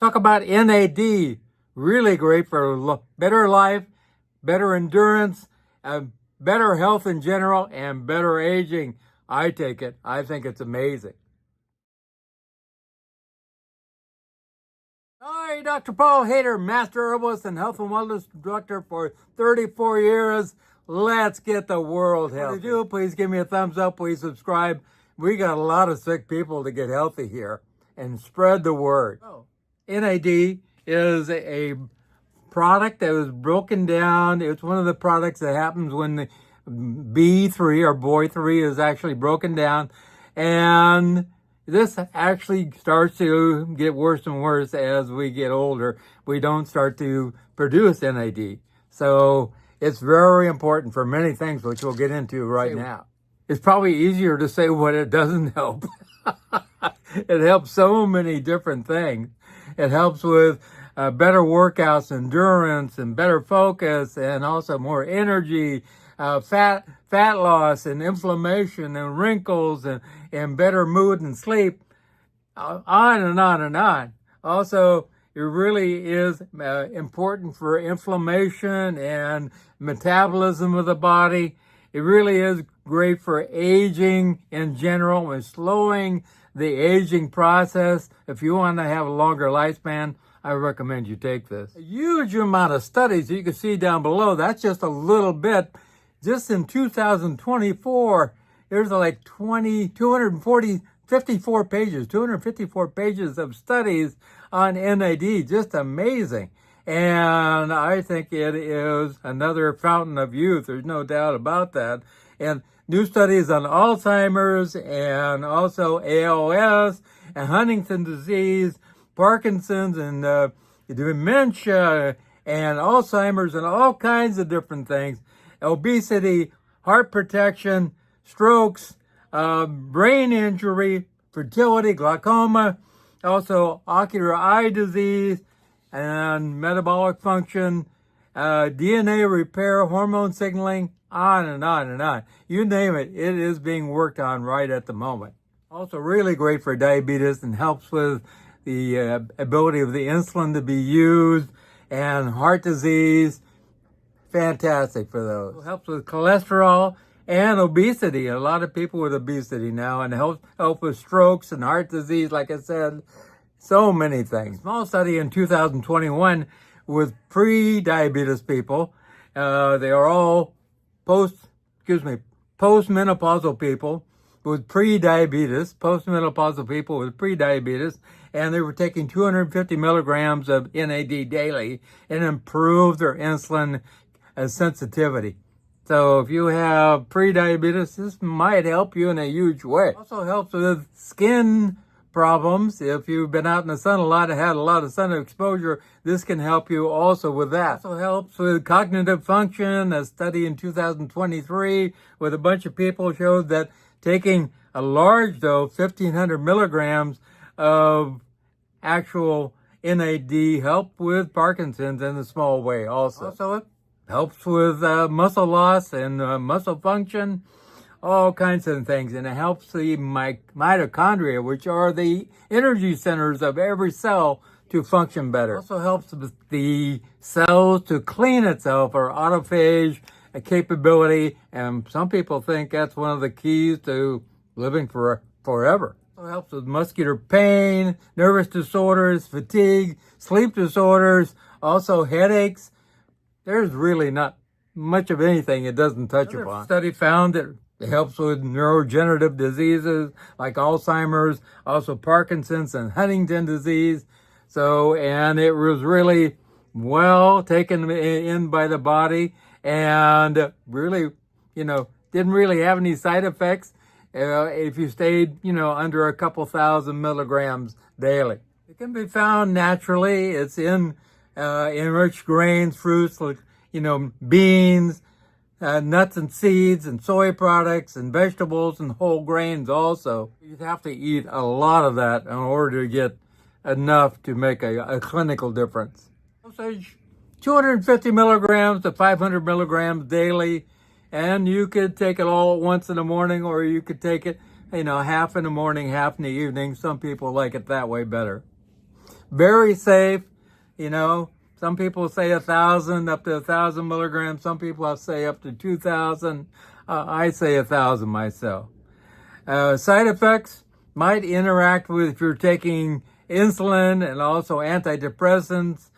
Talk about NAD, really great for better life, better endurance, better health in general, and better aging. I take it. I think it's amazing. Hi, Dr. Paul Haider, Master Herbalist and Health and Wellness Instructor for 34 years. Let's get the world healthy. If you do, please give me a thumbs up. Please subscribe. We got a lot of sick people to get healthy here and spread the word. NAD is a product that was broken down. It's one of the products that happens when the B3 or boy 3 is actually broken down. And this actually starts to get worse and worse as we get older. We don't start to produce NAD. So it's very important for many things, which we'll get into right now. It's probably easier to say what it doesn't help. It helps so many different things. It helps with better workouts, endurance, and better focus, and also more energy, fat loss, and inflammation, and wrinkles, and better mood and sleep, on and on and on. Also, it really is important for inflammation and metabolism of the body. It really is great for aging in general and slowing the aging process. If you want to have a longer lifespan, I recommend you take this. A huge amount of studies you can see down below. That's just a little bit. Just in 2024, there's like 254 pages of studies on NAD. Just amazing. And I think it is another fountain of youth. There's no doubt about that. And new studies on Alzheimer's and also ALS and Huntington's disease, Parkinson's and dementia and Alzheimer's and all kinds of different things. Obesity, heart protection, strokes, brain injury, fertility, glaucoma, also ocular eye disease, and metabolic function, DNA repair, hormone signaling, on and on and on. You name it, it is being worked on right at the moment. Also really great for diabetes and helps with the ability of the insulin to be used, and heart disease. Fantastic for those. It helps with cholesterol and obesity. A lot of people with obesity now, and help with strokes and heart disease, like I said. So many things. A small study in 2021 with pre-diabetes people. They are all postmenopausal people with pre-diabetes, and they were taking 250 milligrams of NAD daily and improved their insulin sensitivity. So if you have pre-diabetes, this might help you in a huge way. It also helps with skin problems. If you've been out in the sun a lot and had a lot of sun exposure, this can help you also with that. It also helps with cognitive function. A study in 2023 with a bunch of people showed that taking a large dose, 1,500 milligrams of actual NAD, helped with Parkinson's in a small way also. Also, it helps with muscle loss and muscle function, all kinds of things. And it helps the mitochondria, which are the energy centers of every cell, to function better. It also helps with the cells to clean itself, or autophage capability. And some people think that's one of the keys to living forever. It helps with muscular pain, nervous disorders, fatigue, sleep disorders, also headaches. There's really not much of anything it doesn't touch upon. Study found that it helps with neurodegenerative diseases like Alzheimer's, also Parkinson's and Huntington's disease. So, and it was really well taken in by the body, and really, didn't really have any side effects if you stayed, under a couple thousand milligrams daily. It can be found naturally. It's in enriched grains, fruits, like, beans, nuts and seeds, and soy products, and vegetables, and whole grains also. You'd have to eat a lot of that in order to get enough to make a clinical difference. Dosage, 250 milligrams to 500 milligrams daily, and you could take it all at once in the morning, or you could take it, half in the morning, half in the evening. Some people like it that way better. very safe. Some people say 1,000, up to 1,000 milligrams. Some people say up to 2,000. I say 1,000 myself. Side effects might interact with if you're taking insulin and also antidepressants.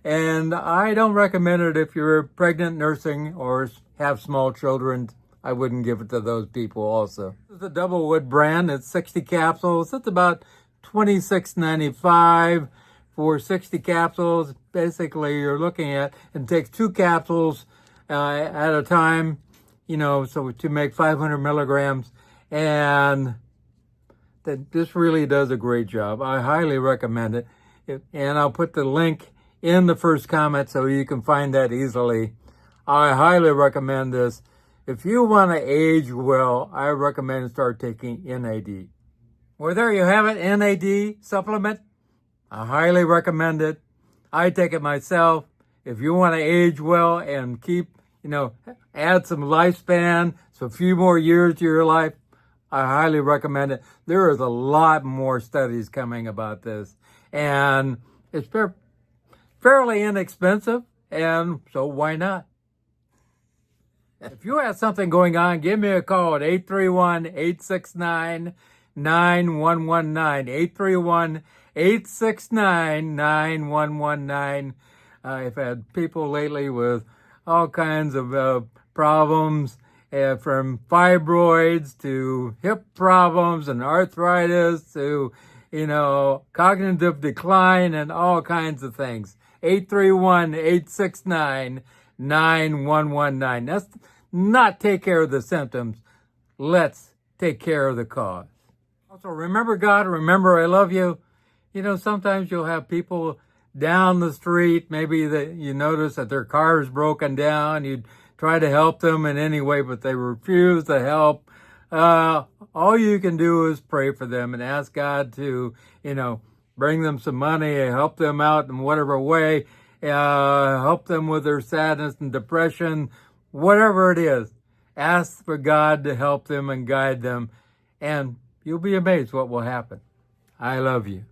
And I don't recommend it if you're pregnant, nursing, or have small children. I wouldn't give it to those people also. This is a double wood brand. It's 60 capsules. It's about $26.95 for 60 capsules. Basically, you're looking at, it takes 2 capsules at a time, so to make 500 milligrams. And this really does a great job. I highly recommend it. And I'll put the link in the first comment so you can find that easily. I highly recommend this. If you want to age well, I recommend start taking NAD. Well, there you have it, NAD supplement. I highly recommend it. I take it myself. If you want to age well and keep, add some lifespan, so a few more years to your life, I highly recommend it. There is a lot more studies coming about this, and it's fairly inexpensive, and so why not? If you have something going on, give me a call at 831-869-9119, 831-869-9119. I've had people lately with all kinds of problems, from fibroids to hip problems and arthritis to, cognitive decline and all kinds of things. 831-869-9119. That's not take care of the symptoms. Let's take care of the cause. Also, remember God, remember I love you. Sometimes you'll have people down the street, maybe that you notice that their car is broken down. You try to help them in any way, but they refuse to help. All you can do is pray for them and ask God to, bring them some money, help them out in whatever way, help them with their sadness and depression, whatever it is. Ask for God to help them and guide them, and you'll be amazed what will happen. I love you.